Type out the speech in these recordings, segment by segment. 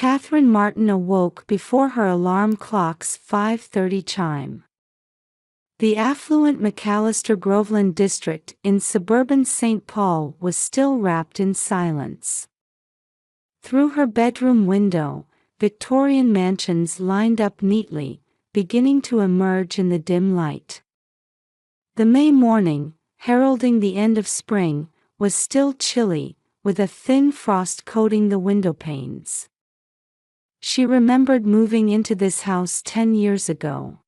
Catherine Martin awoke before her alarm clock's 5:30 chime. The affluent McAllister Groveland district in suburban St. Paul was still wrapped in silence. Through her bedroom window, Victorian mansions lined up neatly, beginning to emerge in the dim light. The May morning, heralding the end of spring, was still chilly, with a thin frost coating the window panes. She remembered moving into this house 10 years ago.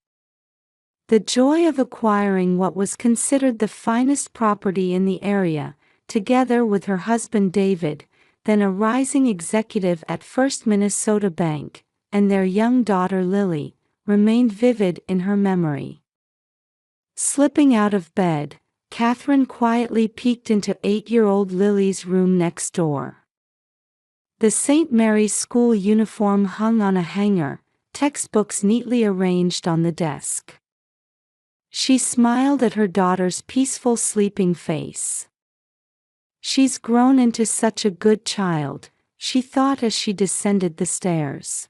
The joy of acquiring what was considered the finest property in the area, together with her husband David, then a rising executive at First Minnesota Bank, and their young daughter Lily, remained vivid in her memory. Slipping out of bed, Catherine quietly peeked into 8-year-old Lily's room next door. The St. Mary's school uniform hung on a hanger, textbooks neatly arranged on the desk. She smiled at her daughter's peaceful sleeping face. "She's grown into such a good child," she thought as she descended the stairs.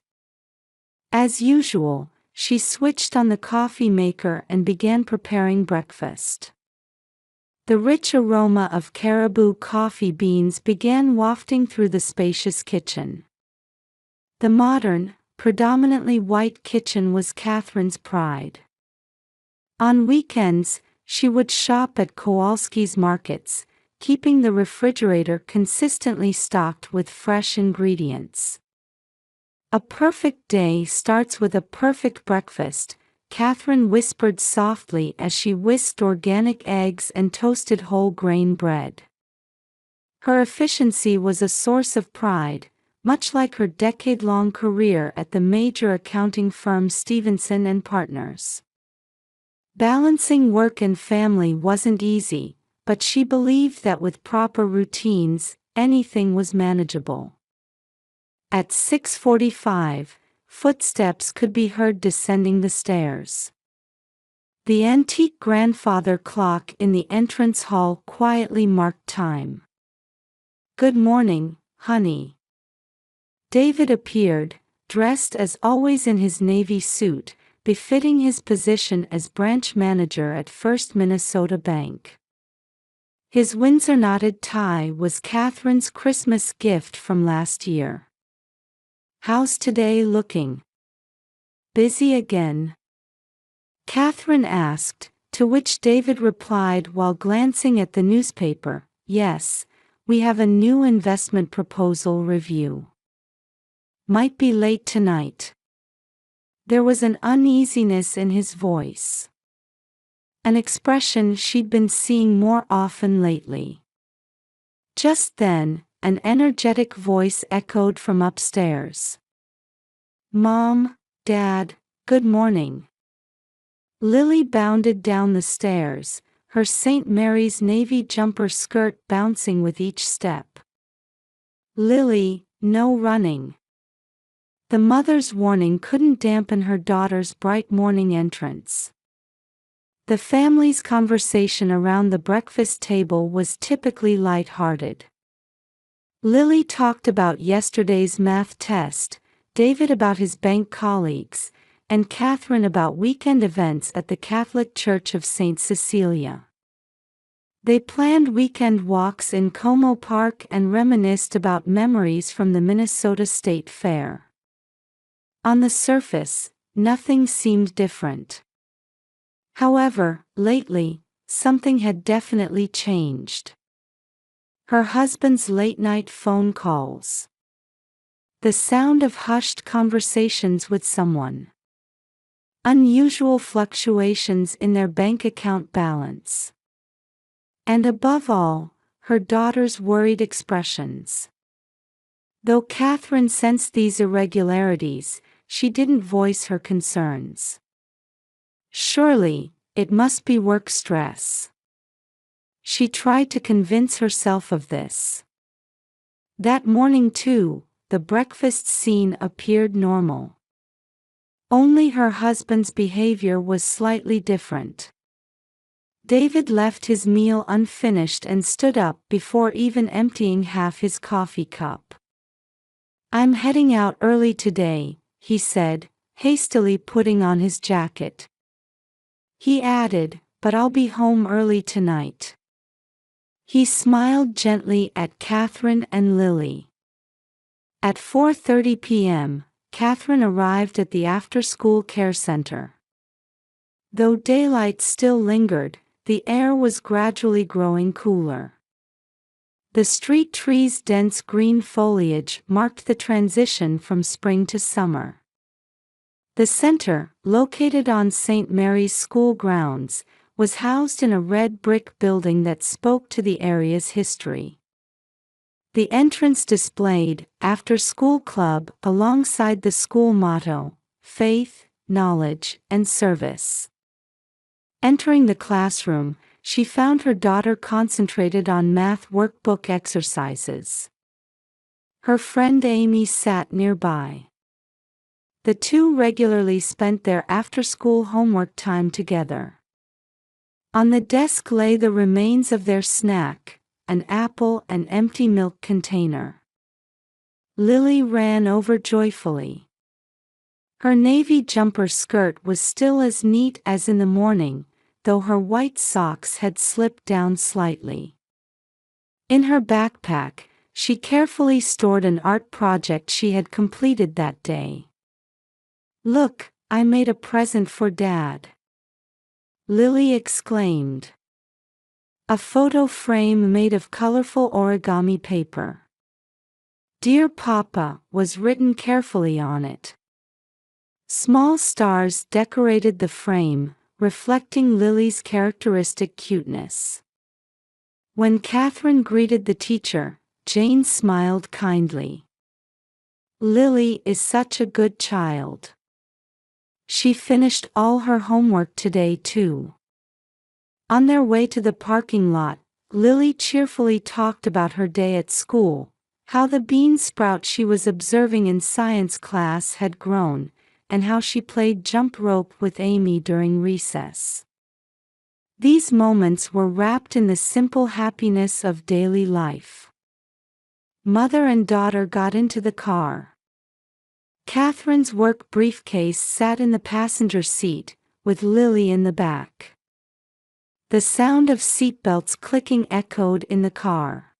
As usual, she switched on the coffee maker and began preparing breakfast. The rich aroma of caribou coffee beans began wafting through the spacious kitchen. The modern, predominantly white kitchen was Catherine's pride. On weekends, she would shop at Kowalski's markets, keeping the refrigerator consistently stocked with fresh ingredients. "A perfect day starts with a perfect breakfast," Catherine whispered softly as she whisked organic eggs and toasted whole grain bread. Her efficiency was a source of pride, much like her decade-long career at the major accounting firm Stevenson and Partners. Balancing work and family wasn't easy, but she believed that with proper routines, anything was manageable. At 6:45, footsteps could be heard descending the stairs. The antique grandfather clock in the entrance hall quietly marked time. "Good morning, honey." David appeared, dressed as always in his navy suit, befitting his position as branch manager at First Minnesota Bank. His Windsor knotted tie was Catherine's Christmas gift from last year. "How's today looking?" "Busy again?" Catherine asked, to which David replied while glancing at the newspaper, "Yes, we have a new investment proposal review. Might be late tonight." There was an uneasiness in his voice. An expression she'd been seeing more often lately. Just then, an energetic voice echoed from upstairs. "Mom, Dad, good morning." Lily bounded down the stairs, her St. Mary's navy jumper skirt bouncing with each step. "Lily, no running." The mother's warning couldn't dampen her daughter's bright morning entrance. The family's conversation around the breakfast table was typically light-hearted. Lily talked about yesterday's math test, David about his bank colleagues, and Catherine about weekend events at the Catholic Church of St. Cecilia. They planned weekend walks in Como Park and reminisced about memories from the Minnesota State Fair. On the surface, nothing seemed different. However, lately, something had definitely changed. Her husband's late-night phone calls. The sound of hushed conversations with someone. Unusual fluctuations in their bank account balance. And above all, her daughter's worried expressions. Though Catherine sensed these irregularities, she didn't voice her concerns. Surely, it must be work stress. She tried to convince herself of this. That morning too, the breakfast scene appeared normal. Only her husband's behavior was slightly different. David left his meal unfinished and stood up before even emptying half his coffee cup. I'm heading out early today, he said, hastily putting on his jacket. He added, but I'll be home early tonight. He smiled gently at Catherine and Lily. At 4:30 p.m., Catherine arrived at the after-school care center. Though daylight still lingered, the air was gradually growing cooler. The street trees' dense green foliage marked the transition from spring to summer. The center, located on St. Mary's School grounds, was housed in a red brick building that spoke to the area's history. The entrance displayed "After School Club" alongside the school motto, "Faith, Knowledge, and Service." Entering the classroom, she found her daughter concentrated on math workbook exercises. Her friend Amy sat nearby. The two regularly spent their after-school homework time together. On the desk lay the remains of their snack, an apple and empty milk container. Lily ran over joyfully. Her navy jumper skirt was still as neat as in the morning, though her white socks had slipped down slightly. In her backpack, she carefully stored an art project she had completed that day. "Look, I made a present for Dad," Lily exclaimed. A photo frame made of colorful origami paper. "Dear Papa" was written carefully on it. Small stars decorated the frame, reflecting Lily's characteristic cuteness. When Catherine greeted the teacher, Jane smiled kindly. "Lily is such a good child. She finished all her homework today too." On their way to the parking lot, Lily cheerfully talked about her day at school, how the bean sprout she was observing in science class had grown, and how she played jump rope with Amy during recess. These moments were wrapped in the simple happiness of daily life. Mother and daughter got into the car. Catherine's work briefcase sat in the passenger seat, with Lily in the back. The sound of seatbelts clicking echoed in the car.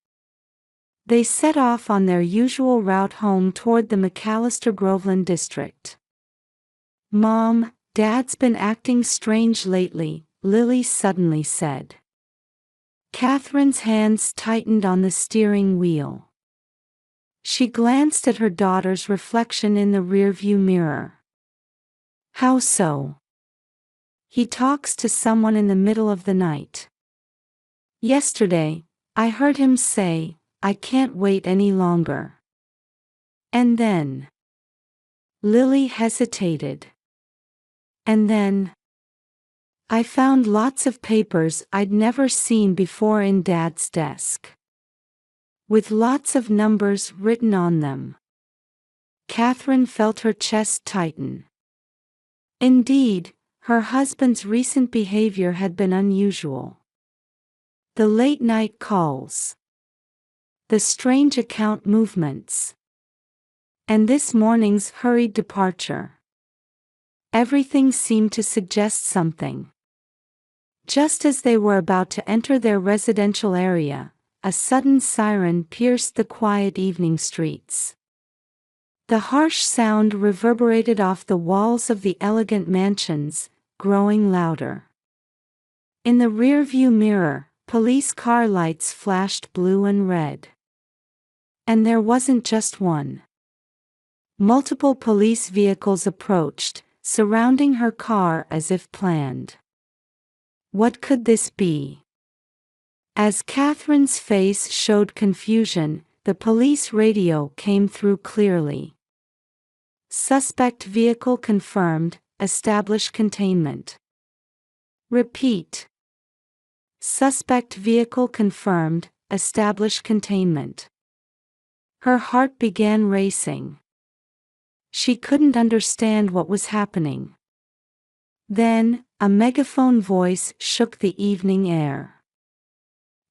They set off on their usual route home toward the McAllister-Groveland district. "Mom, Dad's been acting strange lately," Lily suddenly said. Catherine's hands tightened on the steering wheel. She glanced at her daughter's reflection in the rearview mirror. "How so?" "He talks to someone in the middle of the night. Yesterday, I heard him say, 'I can't wait any longer.' And then..." Lily hesitated. "And then... I found lots of papers I'd never seen before in Dad's desk, with lots of numbers written on them." Catherine felt her chest tighten. Indeed, her husband's recent behavior had been unusual. The late-night calls, the strange account movements, and this morning's hurried departure. Everything seemed to suggest something. Just as they were about to enter their residential area, a sudden siren pierced the quiet evening streets. The harsh sound reverberated off the walls of the elegant mansions, growing louder. In the rearview mirror, police car lights flashed blue and red. And there wasn't just one. Multiple police vehicles approached, surrounding her car as if planned. What could this be? As Catherine's face showed confusion, the police radio came through clearly. "Suspect vehicle confirmed, establish containment." "Repeat." "Suspect vehicle confirmed, establish containment." Her heart began racing. She couldn't understand what was happening. Then, a megaphone voice shook the evening air.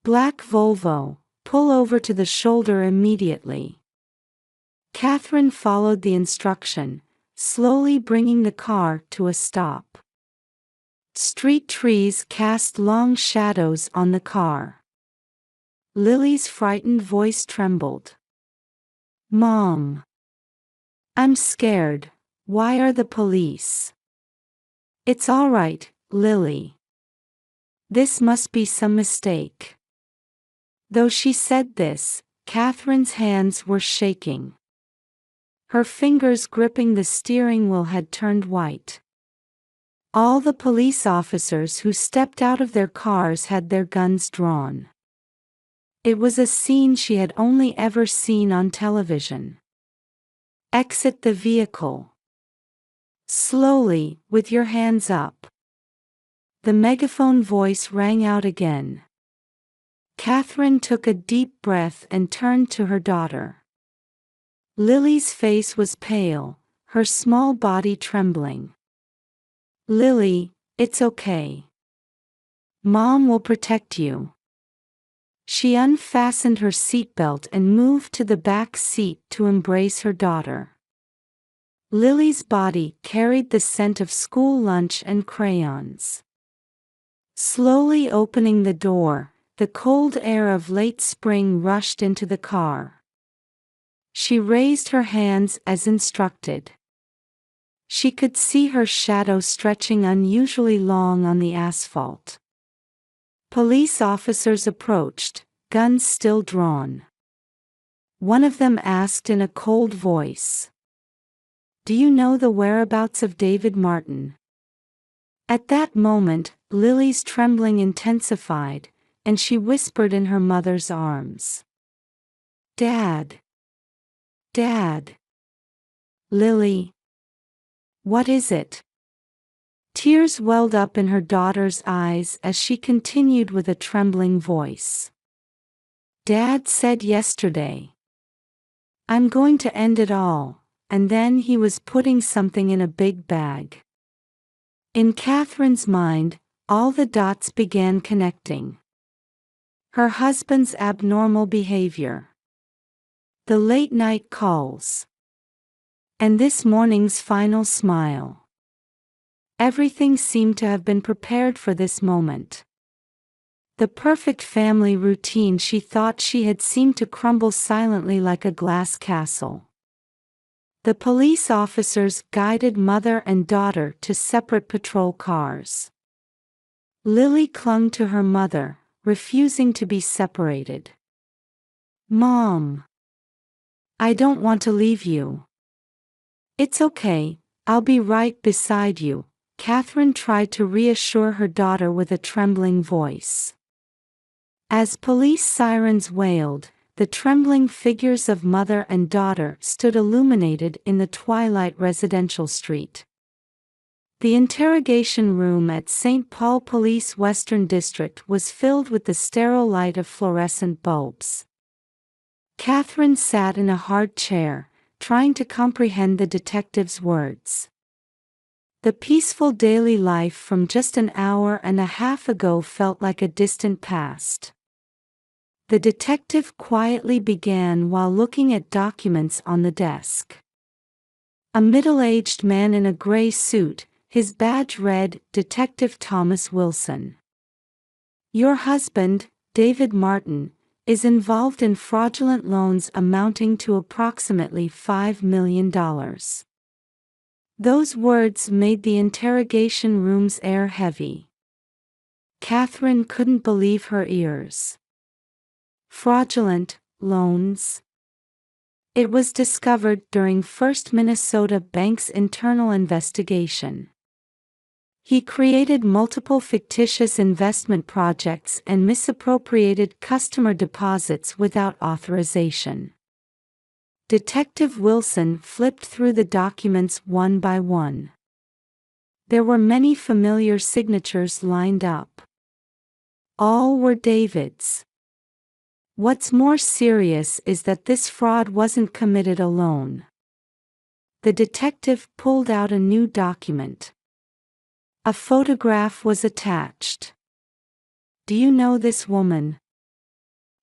"Black Volvo, pull over to the shoulder immediately." Catherine followed the instruction, slowly bringing the car to a stop. Street trees cast long shadows on the car. Lily's frightened voice trembled. "Mom. I'm scared. Why are the police?" "It's all right, Lily. This must be some mistake." Though she said this, Catherine's hands were shaking. Her fingers gripping the steering wheel had turned white. All the police officers who stepped out of their cars had their guns drawn. It was a scene she had only ever seen on television. "Exit the vehicle. Slowly, with your hands up." The megaphone voice rang out again. Catherine took a deep breath and turned to her daughter. Lily's face was pale, her small body trembling. "Lily, it's okay. Mom will protect you." She unfastened her seatbelt and moved to the back seat to embrace her daughter. Lily's body carried the scent of school lunch and crayons. Slowly opening the door, the cold air of late spring rushed into the car. She raised her hands as instructed. She could see her shadow stretching unusually long on the asphalt. Police officers approached, guns still drawn. One of them asked in a cold voice, "Do you know the whereabouts of David Martin?" At that moment, Lily's trembling intensified, and she whispered in her mother's arms, "Dad. Dad." "Lily. What is it?" Tears welled up in her daughter's eyes as she continued with a trembling voice. "Dad said yesterday, 'I'm going to end it all,' and then he was putting something in a big bag." In Catherine's mind, all the dots began connecting. Her husband's abnormal behavior. The late-night calls. And this morning's final smile. Everything seemed to have been prepared for this moment. The perfect family routine she thought she had seemed to crumble silently like a glass castle. The police officers guided mother and daughter to separate patrol cars. Lily clung to her mother, refusing to be separated. "Mom. I don't want to leave you." "It's okay, I'll be right beside you," Catherine tried to reassure her daughter with a trembling voice. As police sirens wailed, the trembling figures of mother and daughter stood illuminated in the twilight residential street. The interrogation room at St. Paul Police Western District was filled with the sterile light of fluorescent bulbs. Catherine sat in a hard chair, trying to comprehend the detective's words. The peaceful daily life from just an hour and a half ago felt like a distant past. The detective quietly began while looking at documents on the desk. A middle-aged man in a gray suit, his badge read, "Detective Thomas Wilson. Your husband, David Martin, is involved in fraudulent loans amounting to approximately $5 million. Those words made the interrogation room's air heavy. Catherine couldn't believe her ears. Fraudulent loans? It was discovered during First Minnesota Bank's internal investigation. He created multiple fictitious investment projects and misappropriated customer deposits without authorization. Detective Wilson flipped through the documents one by one. There were many familiar signatures lined up. All were David's. What's more serious is that this fraud wasn't committed alone. The detective pulled out a new document. A photograph was attached. "Do you know this woman?"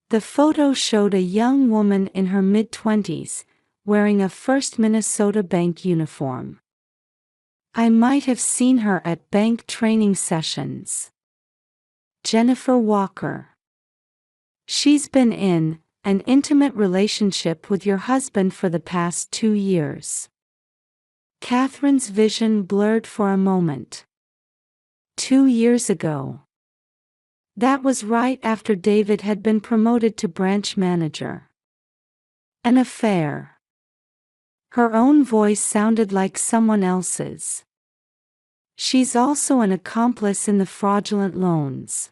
The photo showed a young woman in her mid-20s, wearing a First Minnesota Bank uniform. I might have seen her at bank training sessions. Jennifer Walker. She's been in an intimate relationship with your husband for the past 2 years. Catherine's vision blurred for a moment. 2 years ago. That was right after David had been promoted to branch manager. An affair. Her own voice sounded like someone else's. She's also an accomplice in the fraudulent loans.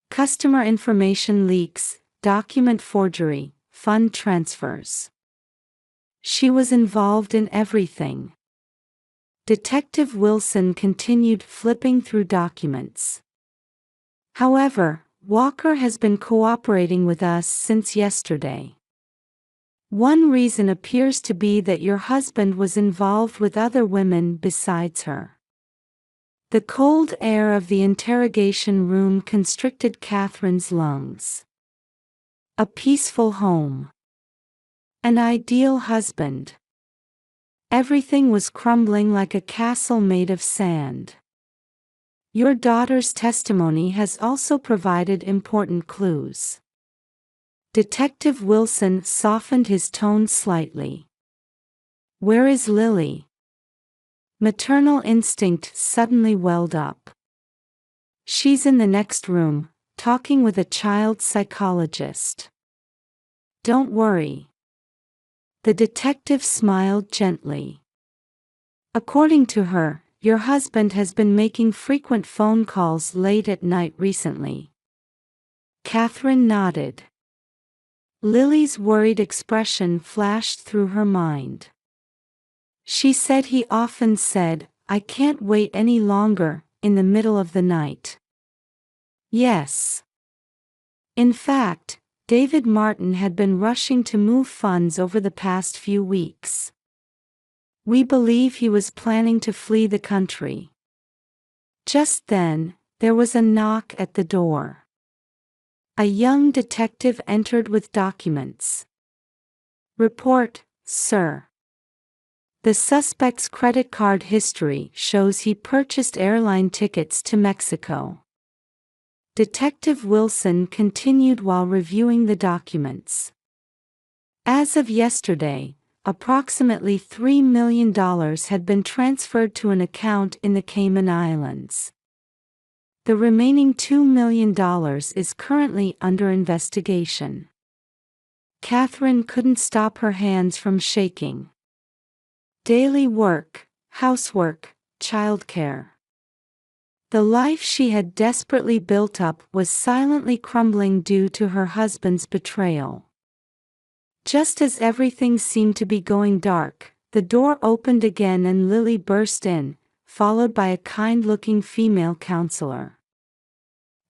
Customer information leaks, document forgery, fund transfers. She was involved in everything. Detective Wilson continued flipping through documents. However, Walker has been cooperating with us since yesterday. One reason appears to be that your husband was involved with other women besides her. The cold air of the interrogation room constricted Catherine's lungs. A peaceful home. An ideal husband. Everything was crumbling like a castle made of sand. Your daughter's testimony has also provided important clues. Detective Wilson softened his tone slightly. Where is Lily? Maternal instinct suddenly welled up. She's in the next room, talking with a child psychologist. Don't worry. The detective smiled gently. According to her, your husband has been making frequent phone calls late at night recently. Catherine nodded. Lily's worried expression flashed through her mind. She said he often said, "I can't wait any longer," in the middle of the night. Yes. In fact, David Martin had been rushing to move funds over the past few weeks. We believe he was planning to flee the country. Just then, there was a knock at the door. A young detective entered with documents. Report, sir. The suspect's credit card history shows he purchased airline tickets to Mexico. Detective Wilson continued while reviewing the documents. As of yesterday, approximately $3 million had been transferred to an account in the Cayman Islands. The remaining $2 million is currently under investigation. Catherine couldn't stop her hands from shaking. Daily work, housework, childcare. The life she had desperately built up was silently crumbling due to her husband's betrayal. Just as everything seemed to be going dark, the door opened again and Lily burst in, followed by a kind-looking female counselor.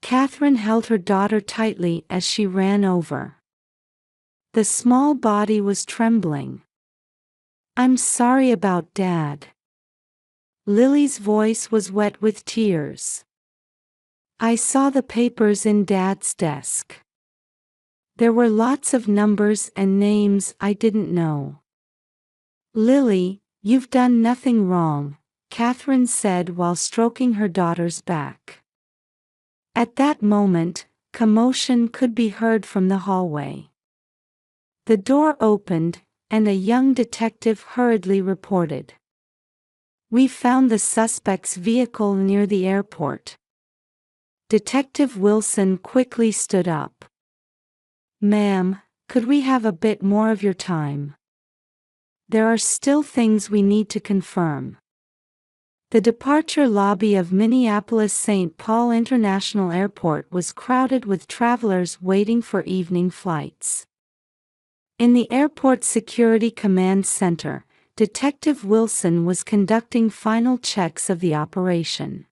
Catherine held her daughter tightly as she ran over. The small body was trembling. I'm sorry about Dad. Lily's voice was wet with tears. I saw the papers in Dad's desk. There were lots of numbers and names I didn't know. Lily, you've done nothing wrong, Catherine said while stroking her daughter's back. At that moment, commotion could be heard from the hallway. The door opened, and a young detective hurriedly reported. We found the suspect's vehicle near the airport. Detective Wilson quickly stood up. Ma'am, could we have a bit more of your time? There are still things we need to confirm. The departure lobby of Minneapolis-St. Paul International Airport was crowded with travelers waiting for evening flights. In the Airport Security Command Center, Detective Wilson was conducting final checks of the operation.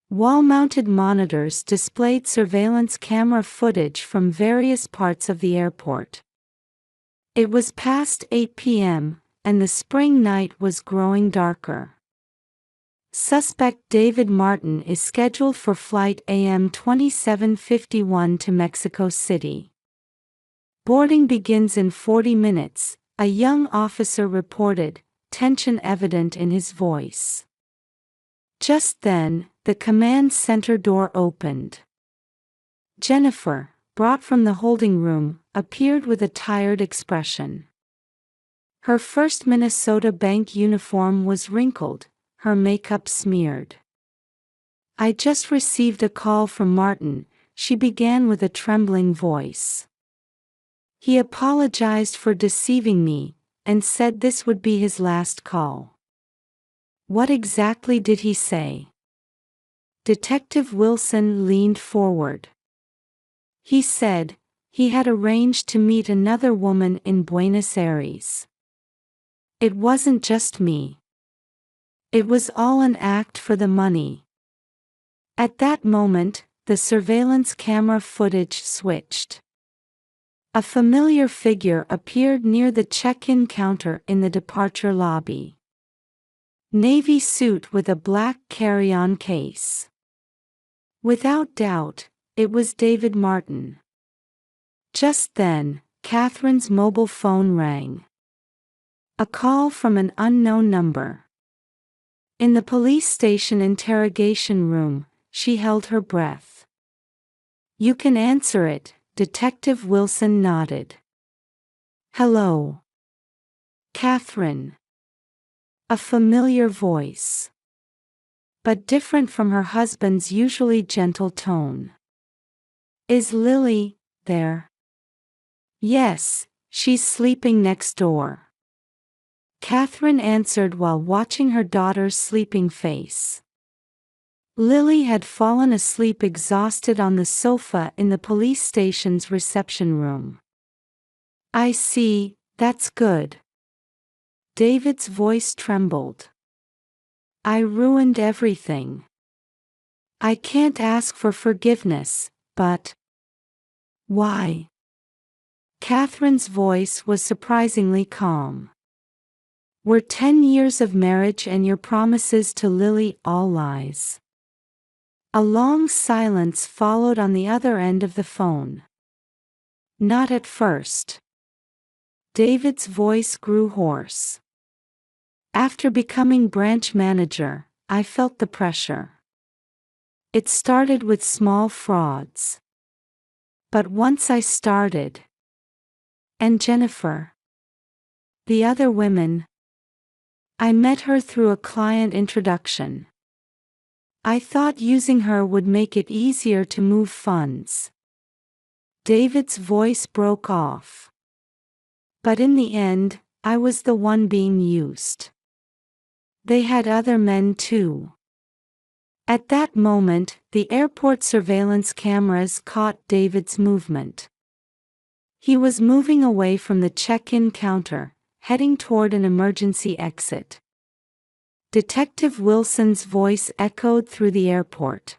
Wall-mounted monitors displayed surveillance camera footage from various parts of the airport. It was past 8 p.m., and the spring night was growing darker. Suspect David Martin is scheduled for flight AM 2751 to Mexico City. Boarding begins in 40 minutes, a young officer reported, tension evident in his voice. Just then, the command center door opened. Jennifer, brought from the holding room, appeared with a tired expression. Her first Minnesota bank uniform was wrinkled, her makeup smeared. "I just received a call from Martin," she began with a trembling voice. "He apologized for deceiving me, and said this would be his last call." "What exactly did he say?" Detective Wilson leaned forward. "He said he had arranged to meet another woman in Buenos Aires. It wasn't just me. It was all an act for the money." At that moment, the surveillance camera footage switched. A familiar figure appeared near the check-in counter in the departure lobby. Navy suit with a black carry-on case. Without doubt, it was David Martin. Just then, Catherine's mobile phone rang. A call from an unknown number. In the police station interrogation room, she held her breath. "You can answer it," Detective Wilson nodded. "Hello." "Catherine." A familiar voice. But different from her husband's usually gentle tone. "Is Lily there?" "Yes, she's sleeping next door." Catherine answered while watching her daughter's sleeping face. Lily had fallen asleep exhausted on the sofa in the police station's reception room. "I see, that's good." David's voice trembled. "I ruined everything. I can't ask for forgiveness, but..." "Why?" Catherine's voice was surprisingly calm. "Were 10 years of marriage and your promises to Lily all lies?" A long silence followed on the other end of the phone. "Not at first." David's voice grew hoarse. "After becoming branch manager, I felt the pressure. It started with small frauds. But once I started..." "And Jennifer?" "The other women? I met her through a client introduction. I thought using her would make it easier to move funds." David's voice broke off. "But in the end, I was the one being used. They had other men too." At that moment, the airport surveillance cameras caught David's movement. He was moving away from the check-in counter, heading toward an emergency exit. Detective Wilson's voice echoed through the airport.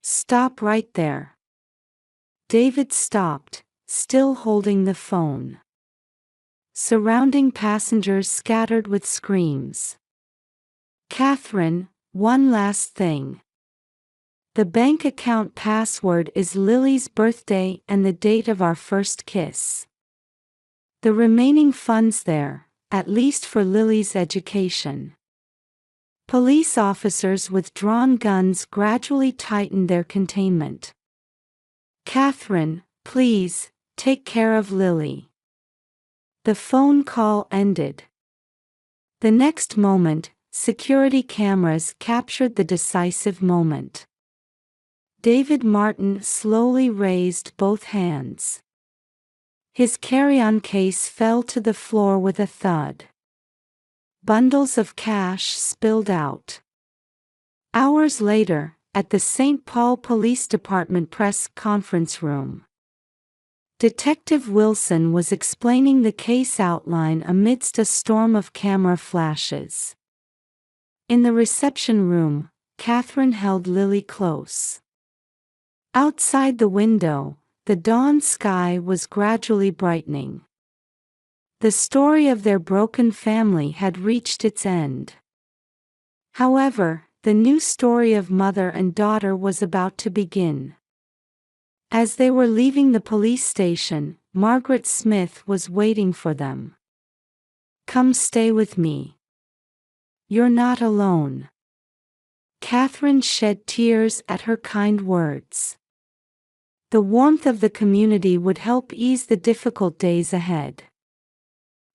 "Stop right there." David stopped, still holding the phone. Surrounding passengers scattered with screams. "Catherine, one last thing. The bank account password is Lily's birthday and the date of our first kiss. The remaining funds there, at least for Lily's education." Police officers with drawn guns gradually tightened their containment. "Catherine, please, take care of Lily." The phone call ended. The next moment, security cameras captured the decisive moment. David Martin slowly raised both hands. His carry-on case fell to the floor with a thud. Bundles of cash spilled out. Hours later, at the St. Paul Police Department press conference room, Detective Wilson was explaining the case outline amidst a storm of camera flashes. In the reception room, Catherine held Lily close. Outside the window, the dawn sky was gradually brightening. The story of their broken family had reached its end. However, the new story of mother and daughter was about to begin. As they were leaving the police station, Margaret Smith was waiting for them. Come stay with me. You're not alone." Catherine shed tears at her kind words. The warmth of the community would help ease the difficult days ahead.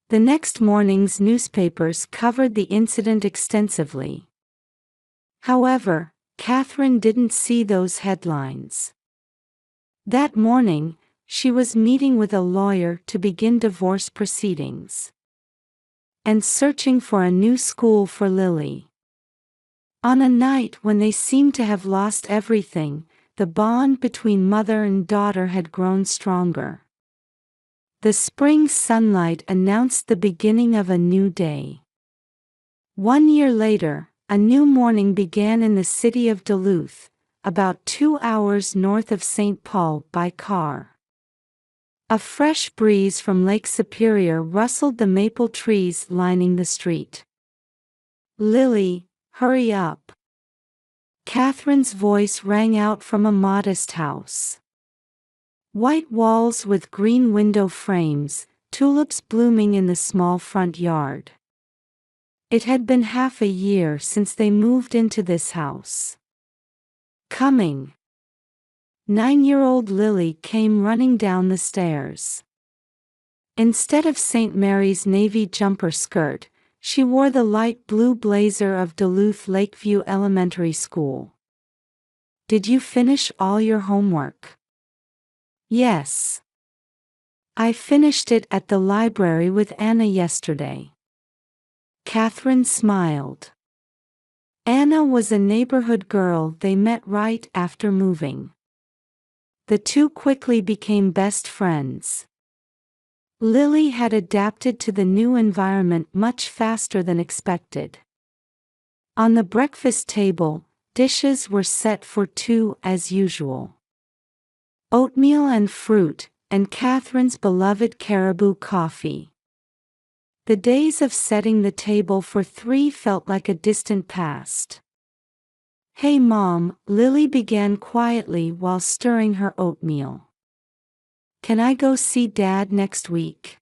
The next morning's newspapers covered the incident extensively. However, Catherine didn't see those headlines. That morning, she was meeting with a lawyer to begin divorce proceedings. And searching for a new school for Lily. On a night when they seemed to have lost everything, the bond between mother and daughter had grown stronger. The spring sunlight announced the beginning of a new day. 1 year later, a new morning began in the city of Duluth, about 2 hours north of St. Paul by car. A fresh breeze from Lake Superior rustled the maple trees lining the street. "Lily, hurry up." Catherine's voice rang out from a modest house. White walls with green window frames, tulips blooming in the small front yard. It had been half a year since they moved into this house. "Coming." 9-year-old Lily came running down the stairs. Instead of St. Mary's navy jumper skirt, she wore the light blue blazer of Duluth Lakeview Elementary School. "Did you finish all your homework?" "Yes. I finished it at the library with Anna yesterday." Catherine smiled. Anna was a neighborhood girl they met right after moving. The two quickly became best friends. Lily had adapted to the new environment much faster than expected. On the breakfast table, dishes were set for two as usual. Oatmeal and fruit, and Catherine's beloved caribou coffee. The days of setting the table for three felt like a distant past. "Hey Mom," Lily began quietly while stirring her oatmeal. "Can I go see Dad next week?"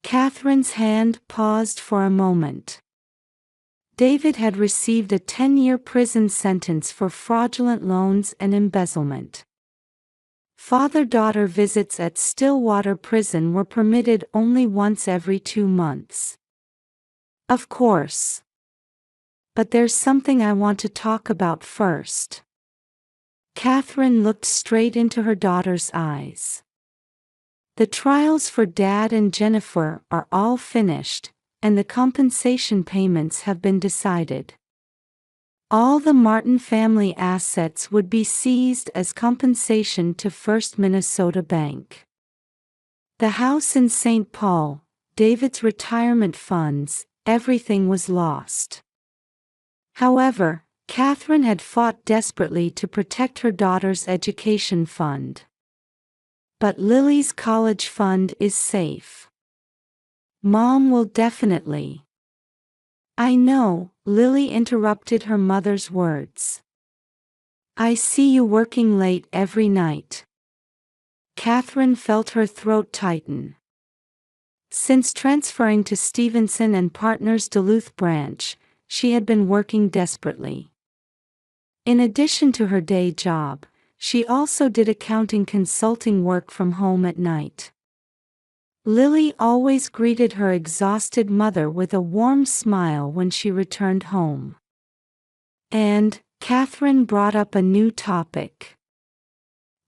Catherine's hand paused for a moment. David had received a 10-year prison sentence for fraudulent loans and embezzlement. Father-daughter visits at Stillwater Prison were permitted only once every 2 months. "Of course. But there's something I want to talk about first." Catherine looked straight into her daughter's eyes. "The trials for Dad and Jennifer are all finished, and the compensation payments have been decided. All the Martin family assets would be seized as compensation to First Minnesota Bank. The house in St. Paul, David's retirement funds, everything was lost." However, Catherine had fought desperately to protect her daughter's education fund. "But Lily's college fund is safe. Mom will definitely—" "I know," Lily interrupted her mother's words. "I see you working late every night." Catherine felt her throat tighten. Since transferring to Stevenson and Partners' Duluth branch, she had been working desperately. In addition to her day job, she also did accounting consulting work from home at night. Lily always greeted her exhausted mother with a warm smile when she returned home. And Catherine brought up a new topic.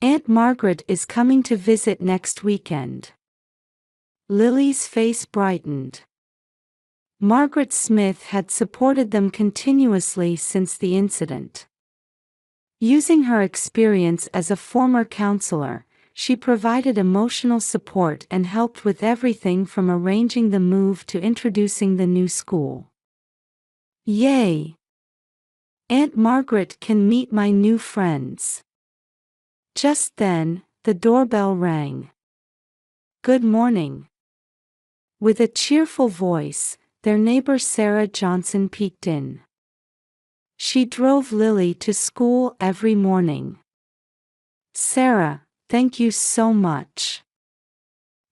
"Aunt Margaret is coming to visit next weekend." Lily's face brightened. Margaret Smith had supported them continuously since the incident. Using her experience as a former counselor, she provided emotional support and helped with everything from arranging the move to introducing the new school. "Yay! Aunt Margaret can meet my new friends." Just then, the doorbell rang. "Good morning." With a cheerful voice, their neighbor Sarah Johnson peeked in. She drove Lily to school every morning. "Sarah, thank you so much."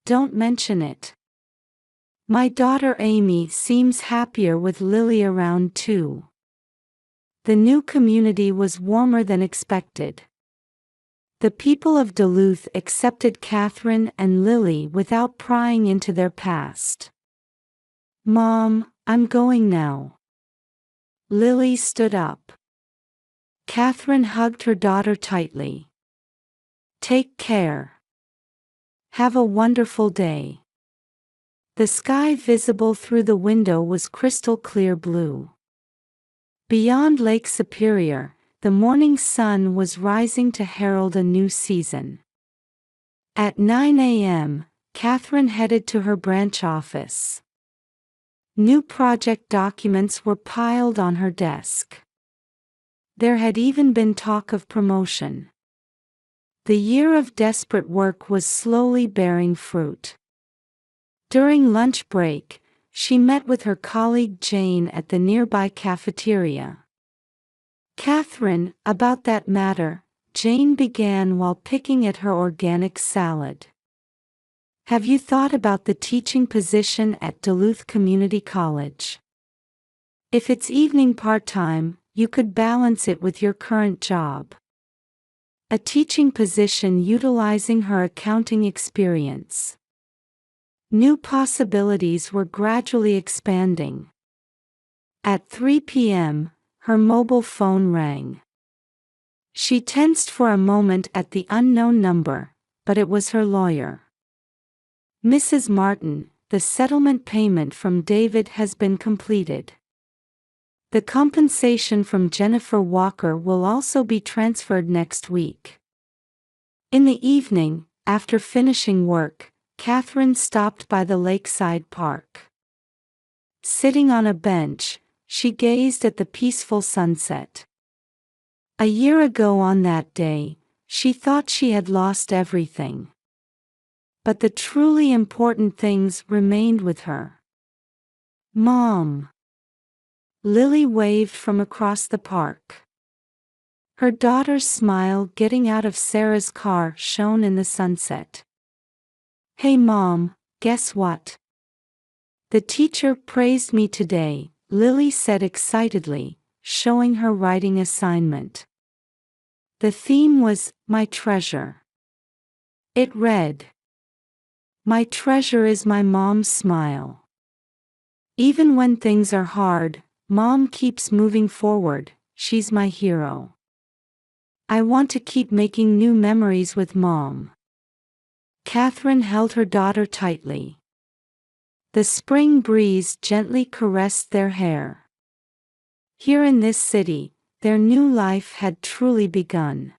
"Don't mention it." My daughter Amy seems happier with Lily around too. The new community was warmer than expected. The people of Duluth accepted Catherine and Lily without prying into their past. Mom, I'm going now. Lily stood up. Catherine hugged her daughter tightly. Take care. Have a wonderful day. The sky visible through the window was crystal clear blue. Beyond Lake Superior, the morning sun was rising to herald a new season. At 9 a.m., Catherine headed to her branch office. New project documents were piled on her desk. There had even been talk of promotion. The year of desperate work was slowly bearing fruit. During lunch break, she met with her colleague Jane at the nearby cafeteria. Catherine, about that matter, Jane began while picking at her organic salad. Have you thought about the teaching position at Duluth Community College? If it's evening part-time, you could balance it with your current job. A teaching position utilizing her accounting experience. New possibilities were gradually expanding. At 3 p.m., her mobile phone rang. She tensed for a moment at the unknown number, but it was her lawyer. Mrs. Martin, the settlement payment from David has been completed. The compensation from Jennifer Walker will also be transferred next week. In the evening, after finishing work, Catherine stopped by the lakeside park. Sitting on a bench, she gazed at the peaceful sunset. A year ago on that day, she thought she had lost everything. But the truly important things remained with her. Mom! Lily waved from across the park. Her daughter's smile getting out of Sarah's car shone in the sunset. Hey Mom, guess what? The teacher praised me today, Lily said excitedly, showing her writing assignment. The theme was, My Treasure. It read, My treasure is my mom's smile. Even when things are hard, Mom keeps moving forward, she's my hero. I want to keep making new memories with Mom. Catherine held her daughter tightly. The spring breeze gently caressed their hair. Here in this city, their new life had truly begun.